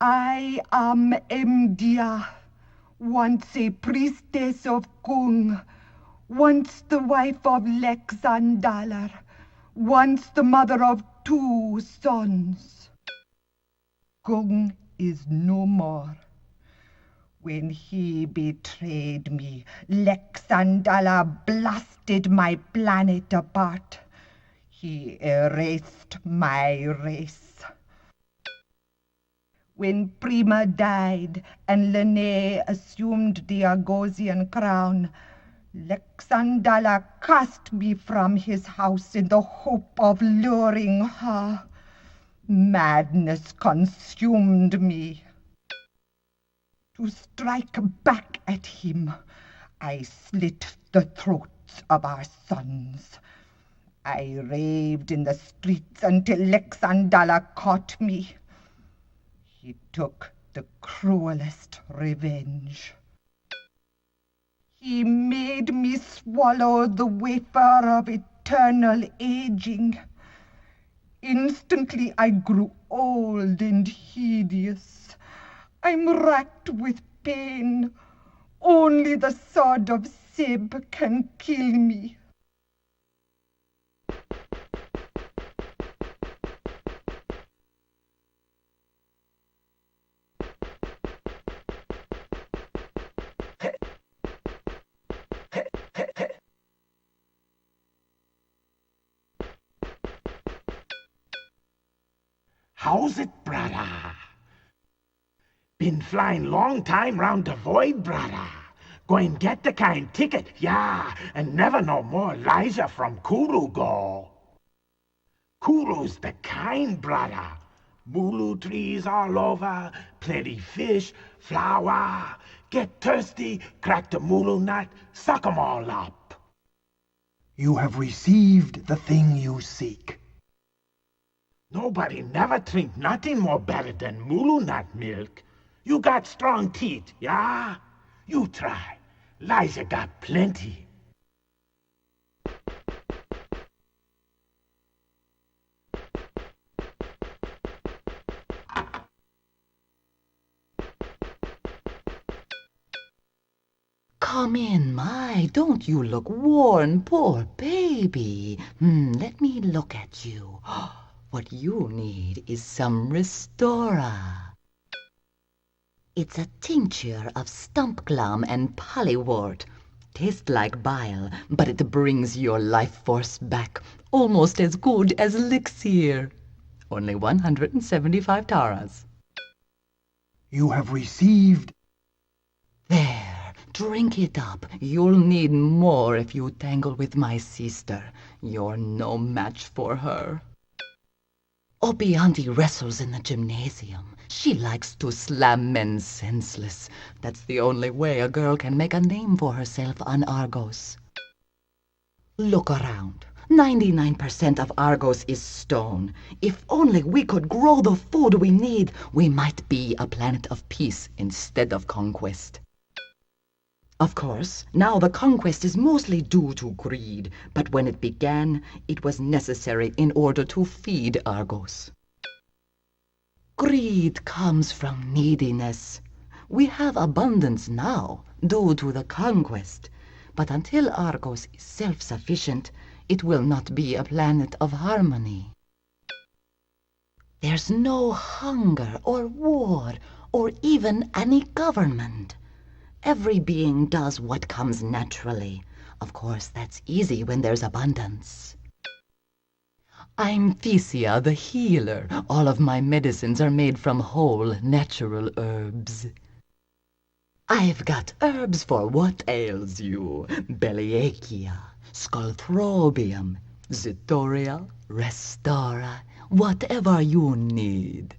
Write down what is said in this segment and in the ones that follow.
I am Emdia, once a priestess of Kung, once the wife of Lexandalar, once the mother of 2 sons. Kung is no more. When he betrayed me, Lexandala blasted my planet apart. He erased my race. When Prima died and Lene assumed the Argosian crown, Lexandala cast me from his house in the hope of luring her. Madness consumed me. To strike back at him, I slit the throats of our sons. I raved in the streets until Lexandala caught me. He took the cruelest revenge. He made me swallow the wafer of eternal aging. Instantly I grew old and hideous. I'm racked with pain. Only the sword of Sib can kill me. How's it, brother? Been flying long time round the void, brother. Going get the kind ticket, yeah, and never no more Liza from Kuru go. Kuru's the kind, brother. Mulu trees all over, plenty fish, flour. Get thirsty, crack the mulu nut, suck 'em all up. You have received the thing you seek. Nobody never drink nothing more better than mulu nut milk. You got strong teeth, yeah? You try. Liza got plenty. Come in, my, don't you look worn, poor baby. Let me look at you. What you need is some Restora. It's a tincture of stump glum and pollywort. Tastes like bile, but it brings your life force back, almost as good as elixir. Only 175 taras. You have received... There, drink it up. You'll need more if you tangle with my sister. You're no match for her. Obianti wrestles in the gymnasium. She likes to slam men senseless. That's the only way a girl can make a name for herself on Argos. Look around. 99% of Argos is stone. If only we could grow the food we need, we might be a planet of peace instead of conquest. Of course, now the conquest is mostly due to greed, but when it began, it was necessary in order to feed Argos. Greed comes from neediness. We have abundance now, due to the conquest, but until Argos is self-sufficient, it will not be a planet of harmony. There's no hunger or war or even any government. Every being does what comes naturally. Of course, that's easy when there's abundance. I'm Thesia, the healer. All of my medicines are made from whole, natural herbs. I've got herbs for what ails you. Belliacia, Scalthrobium, Zitoria, Restora, whatever you need.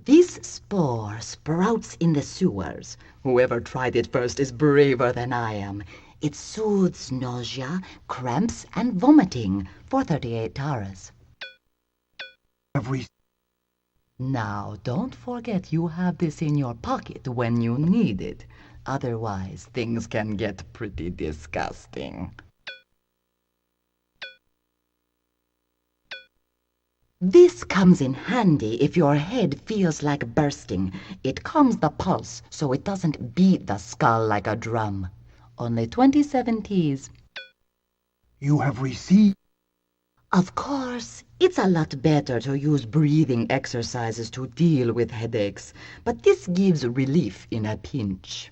This spore sprouts in the sewers. Whoever tried it first is braver than I am. It soothes nausea, cramps, and vomiting for 38 taras. Now, don't forget you have this in your pocket when you need it. Otherwise, things can get pretty disgusting. This comes in handy if your head feels like bursting. It calms the pulse so it doesn't beat the skull like a drum. Only 27 Ts. You have received. Of course, it's a lot better to use breathing exercises to deal with headaches, but this gives relief in a pinch.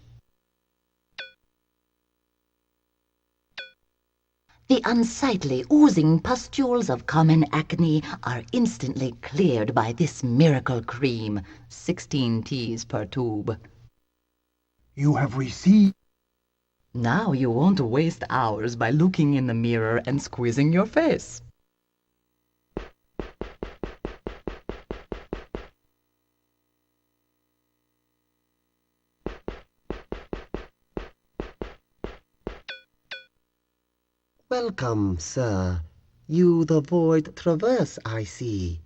The unsightly, oozing pustules of common acne are instantly cleared by this miracle cream, 16 Ts per tube. You have received. Now you won't waste hours by looking in the mirror and squeezing your face. Welcome, sir. You the void traverse, I see.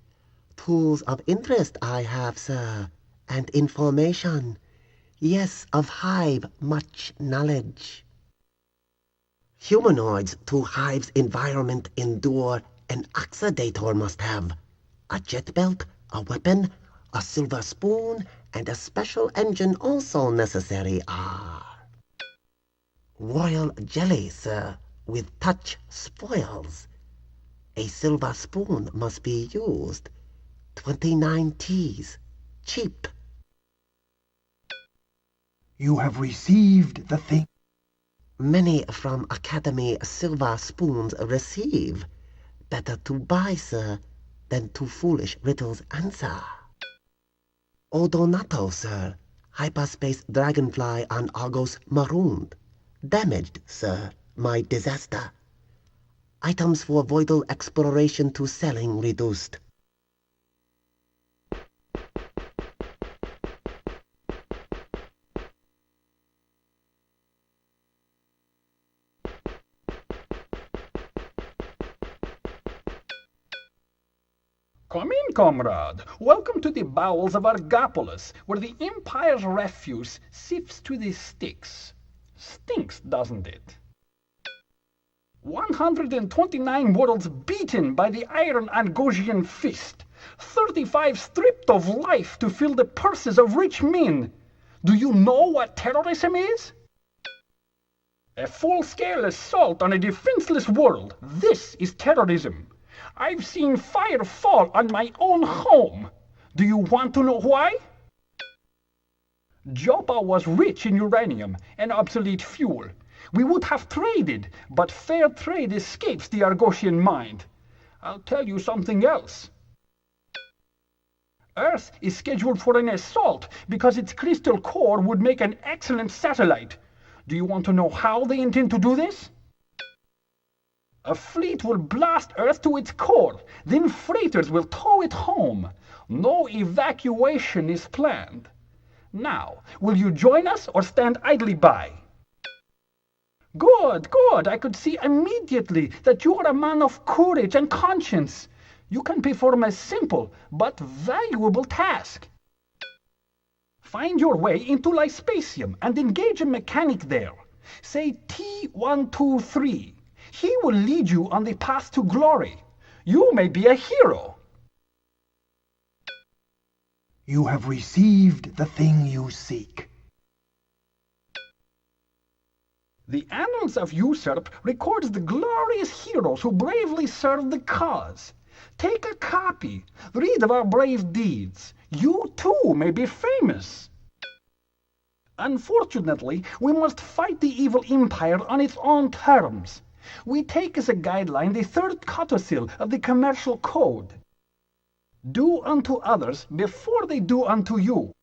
Tools of interest I have, sir, and information. Yes, of Hive much knowledge. Humanoids to Hive's environment endure an oxidator must have. A jet belt, a weapon, a silver spoon, and a special engine also necessary are. Royal jelly, sir, with touch spoils. A silver spoon must be used. 29 Ts. Cheap. You have received the thing. Many from Academy silver spoons receive. Better to buy, sir, than to foolish riddles answer. Odonato, sir. Hyperspace dragonfly on Argos marooned. Damaged, sir. My disaster. Items for voidal exploration to selling reduced. Come in, comrade. Welcome to the bowels of Argopolis, where the Empire's refuse sifts to the Styx. Stinks, doesn't it? 129 worlds beaten by the iron Argosian fist. 35 stripped of life to fill the purses of rich men. Do you know what terrorism is? A full-scale assault on a defenseless world. This is terrorism. I've seen fire fall on my own home. Do you want to know why? Joppa was rich in uranium and obsolete fuel. We would have traded, but fair trade escapes the Argosian mind. I'll tell you something else. Earth is scheduled for an assault because its crystal core would make an excellent satellite. Do you want to know how they intend to do this? A fleet will blast Earth to its core, then freighters will tow it home. No evacuation is planned. Now, will you join us or stand idly by? Good, good. I could see immediately that you are a man of courage and conscience. You can perform a simple but valuable task. Find your way into Lyspatium and engage a mechanic there. Say T123. He will lead you on the path to glory. You may be a hero. You have received the thing you seek. The annals of Usurp records the glorious heroes who bravely served the cause. Take a copy. Read of our brave deeds. You too may be famous. Unfortunately, we must fight the evil empire on its own terms. We take as a guideline the third codicil of the Commercial Code. Do unto others before they do unto you.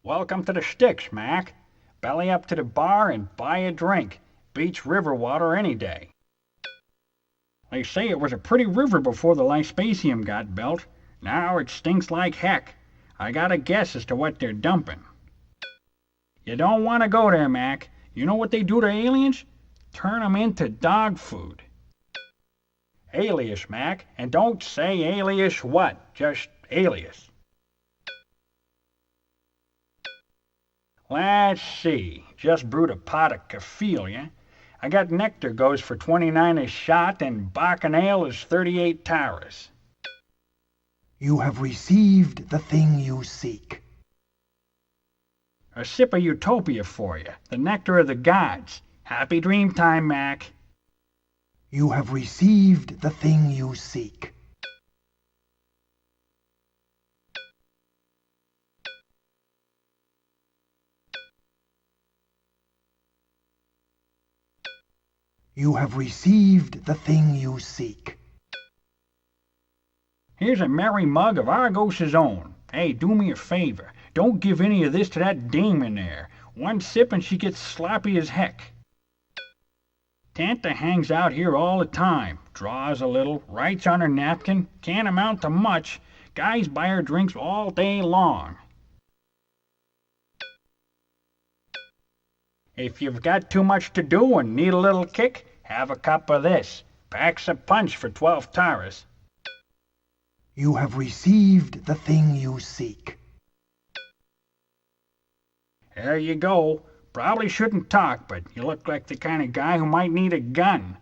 Welcome to the Styx, Mac. Belly up to the bar and buy a drink. Beats river water any day. They say it was a pretty river before the Lyspasium got built. Now it stinks like heck. I got a guess as to what they're dumping. You don't want to go there, Mac. You know what they do to aliens? Turn 'em into dog food. Alias, Mac, and don't say alias what, just alias. Let's see, just brewed a pot of Caphelia. I got nectar goes for 29 a shot, and Bacchanal is 38 taras. You have received the thing you seek. A sip of Utopia for you, the nectar of the gods. Happy dream time, Mac. You have received the thing you seek. You have received the thing you seek. Here's a merry mug of Argos' own. Hey, do me a favor. Don't give any of this to that dame in there. One sip and she gets sloppy as heck. Tanta hangs out here all the time. Draws a little, writes on her napkin. Can't amount to much. Guys buy her drinks all day long. If you've got too much to do and need a little kick, have a cup of this. Packs a punch for 12 taras. You have received the thing you seek. There you go. Probably shouldn't talk, but you look like the kind of guy who might need a gun.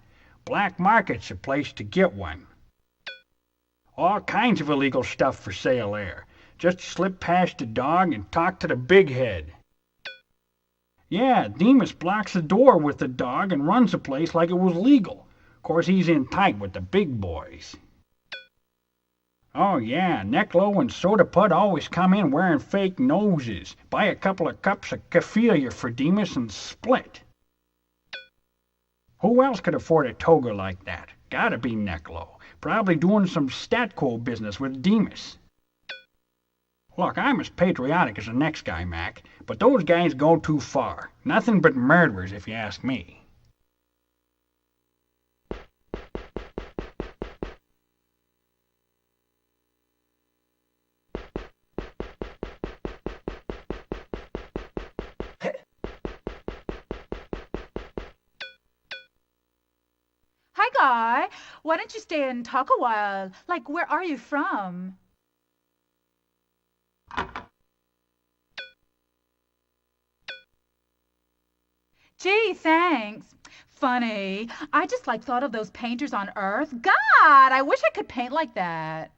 Black market's a place to get one. All kinds of illegal stuff for sale there. Just slip past the dog and talk to the big head. Yeah, Demas blocks the door with the dog and runs the place like it was legal. Of course, he's in tight with the big boys. Oh yeah, Neclo and Soda Pud always come in wearing fake noses. Buy a couple of cups of Caphelia for Demas and split. Who else could afford a toga like that? Gotta be Neclo. Probably doing some Statco business with Demas. Look, I'm as patriotic as the next guy, Mac, but those guys go too far. Nothing but murderers, if you ask me. Hi, Guy. Why don't you stay and talk a while? Like, where are you from? Gee, thanks. Funny. I just thought of those painters on Earth. God, I wish I could paint like that.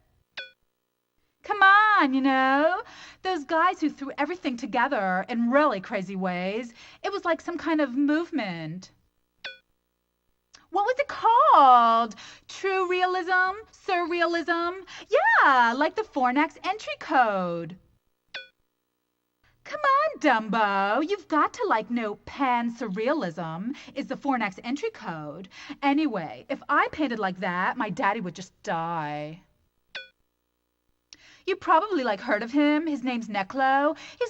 Come on, those guys who threw everything together in really crazy ways. It was like some kind of movement. What was it called? True realism? Surrealism? Yeah, like the Fornax entry code. Come on, Dumbo. You've got to know pan-surrealism is the Fornax entry code. Anyway, if I painted like that, my daddy would just die. You probably heard of him. His name's Neclo. He's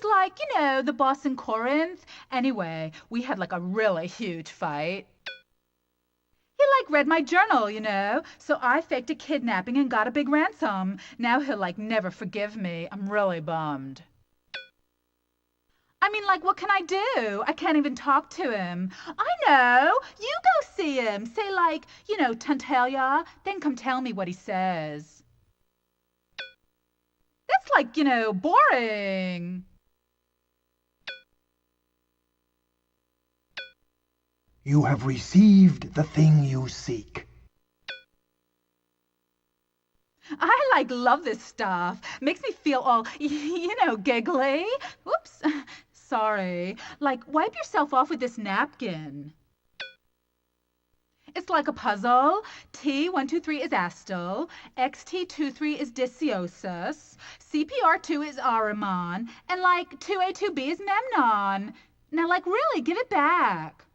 the boss in Corinth. Anyway, we had a really huge fight. He read my journal, so I faked a kidnapping and got a big ransom. Now he'll never forgive me. I'm really bummed. I mean, what can I do? I can't even talk to him. I know. You go see him. Say Tantalia, then come tell me what he says. That's boring. You have received the thing you seek. I love this stuff. Makes me feel all, giggly. Whoops. Sorry. Wipe yourself off with this napkin. It's like a puzzle. T123 is Astel, XT23 is Diociosus, CPR2 is Ahriman, and 2A2B is Memnon. Now really, give it back.